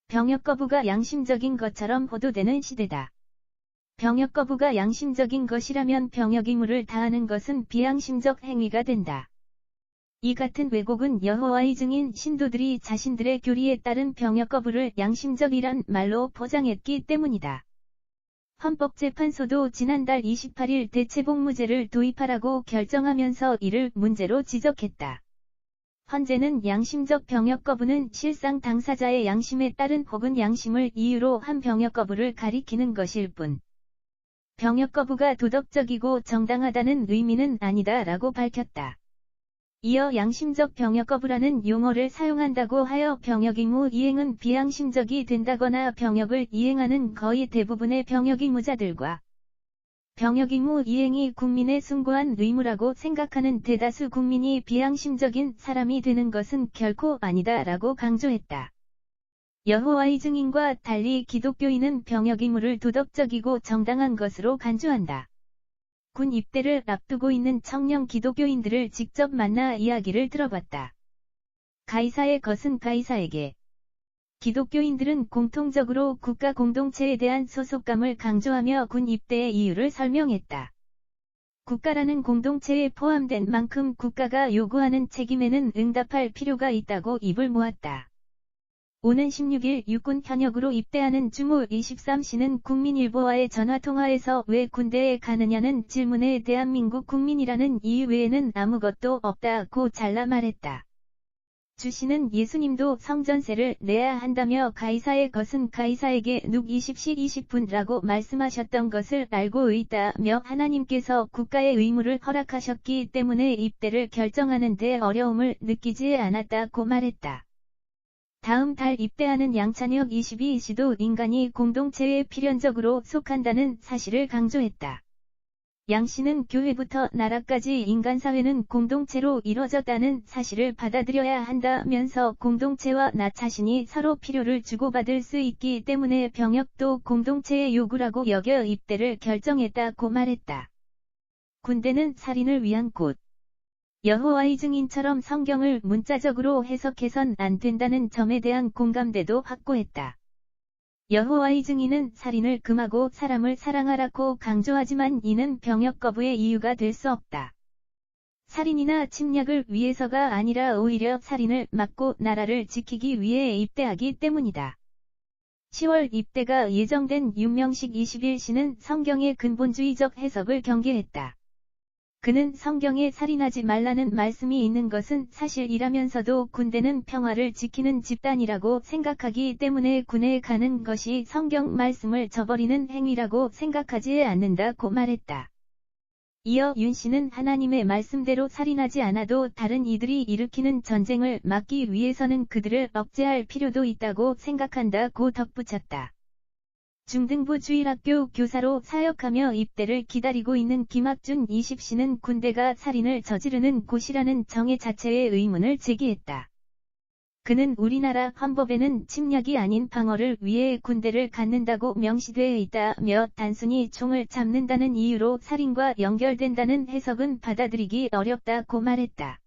병역 거부가 양심적인 것처럼 보도되는 시대다. 병역 거부가 양심적인 것이라면 병역 의무를 다하는 것은 비양심적 행위가 된다. 이 같은 왜곡은 여호와의 증인 신도들이 자신들의 교리에 따른 병역 거부를 양심적이란 말로 포장했기 때문이다. 헌법재판소도 지난달 28일 대체복무제를 도입하라고 결정하면서 이를 문제로 지적했다. 헌재는 양심적 병역 거부는 실상 당사자의 양심에 따른 혹은 양심을 이유로 한 병역 거부를 가리키는 것일 뿐, 병역 거부가 도덕적이고 정당하다는 의미는 아니다라고 밝혔다. 이어 양심적 병역 거부라는 용어를 사용한다고 하여 병역 의무 이행은 비양심적이 된다거나 병역을 이행하는 거의 대부분의 병역 의무자들과 병역 의무 이행이 국민의 숭고한 의무라고 생각하는 대다수 국민이 비양심적인 사람이 되는 것은 결코 아니다라고 강조했다. 여호와의 증인과 달리 기독교인은 병역 의무를 도덕적이고 정당한 것으로 간주한다. 군 입대를 앞두고 있는 청년 기독교인들을 직접 만나 이야기를 들어봤다. 가이사의 것은 가이사에게. 기독교인들은 공통적으로 국가 공동체에 대한 소속감을 강조하며 군 입대의 이유를 설명했다. 국가라는 공동체에 포함된 만큼 국가가 요구하는 책임에는 응답할 필요가 있다고 입을 모았다. 오는 16일 육군 현역으로 입대하는 주모 23씨는 국민일보와의 전화통화에서 왜 군대에 가느냐는 질문에 대한민국 국민이라는 이유 외에는 아무것도 없다고 잘라 말했다. 주 씨는 예수님도 성전세를 내야 한다며 가이사의 것은 가이사에게 룩 20시 20분라고 말씀하셨던 것을 알고 있다며 하나님께서 국가의 의무를 허락하셨기 때문에 입대를 결정하는 데 어려움을 느끼지 않았다고 말했다. 다음 달 입대하는 양찬혁 22씨도 인간이 공동체에 필연적으로 속한다는 사실을 강조했다. 양 씨는 교회부터 나라까지 인간사회는 공동체로 이뤄졌다는 사실을 받아들여야 한다면서 공동체와 나 자신이 서로 필요를 주고받을 수 있기 때문에 병역도 공동체의 요구라고 여겨 입대를 결정했다고 말했다. 군대는 살인을 위한 곳. 여호와의 증인처럼 성경을 문자적으로 해석해선 안 된다는 점에 대한 공감대도 확고했다. 여호와의 증인은 살인을 금하고 사람을 사랑하라고 강조하지만 이는 병역 거부의 이유가 될 수 없다. 살인이나 침략을 위해서가 아니라 오히려 살인을 막고 나라를 지키기 위해 입대하기 때문이다. 10월 입대가 예정된 윤명식 21씨는 성경의 근본주의적 해석을 경계했다. 그는 성경에 살인하지 말라는 말씀이 있는 것은 사실이라면서도 군대는 평화를 지키는 집단이라고 생각하기 때문에 군에 가는 것이 성경 말씀을 저버리는 행위라고 생각하지 않는다고 말했다. 이어 윤 씨는 하나님의 말씀대로 살인하지 않아도 다른 이들이 일으키는 전쟁을 막기 위해서는 그들을 억제할 필요도 있다고 생각한다고 덧붙였다. 중등부 주일학교 교사로 사역하며 입대를 기다리고 있는 김학준 20씨는 군대가 살인을 저지르는 곳이라는 정의 자체에 의문을 제기했다. 그는 우리나라 헌법에는 침략이 아닌 방어를 위해 군대를 갖는다고 명시되어 있다며 단순히 총을 잡는다는 이유로 살인과 연결된다는 해석은 받아들이기 어렵다고 말했다.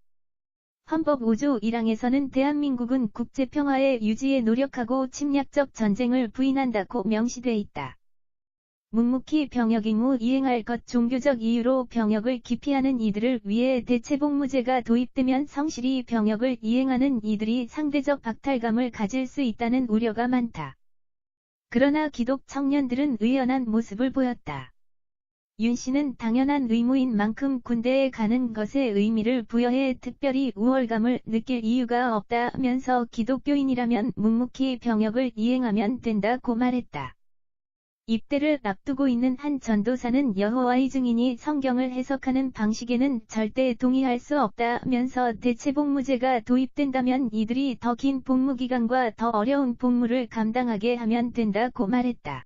헌법 5조 1항에서는 대한민국은 국제평화의 유지에 노력하고 침략적 전쟁을 부인한다고 명시돼 있다. 묵묵히 병역 의무 이행할 것 종교적 이유로 병역을 기피하는 이들을 위해 대체복무제가 도입되면 성실히 병역을 이행하는 이들이 상대적 박탈감을 가질 수 있다는 우려가 많다. 그러나 기독 청년들은 의연한 모습을 보였다. 윤 씨는 당연한 의무인 만큼 군대에 가는 것에 의미를 부여해 특별히 우월감을 느낄 이유가 없다면서 기독교인이라면 묵묵히 병역을 이행하면 된다고 말했다. 입대를 앞두고 있는 한 전도사는 여호와의 증인이 성경을 해석하는 방식에는 절대 동의할 수 없다면서 대체복무제가 도입된다면 이들이 더 긴 복무기간과 더 어려운 복무를 감당하게 하면 된다고 말했다.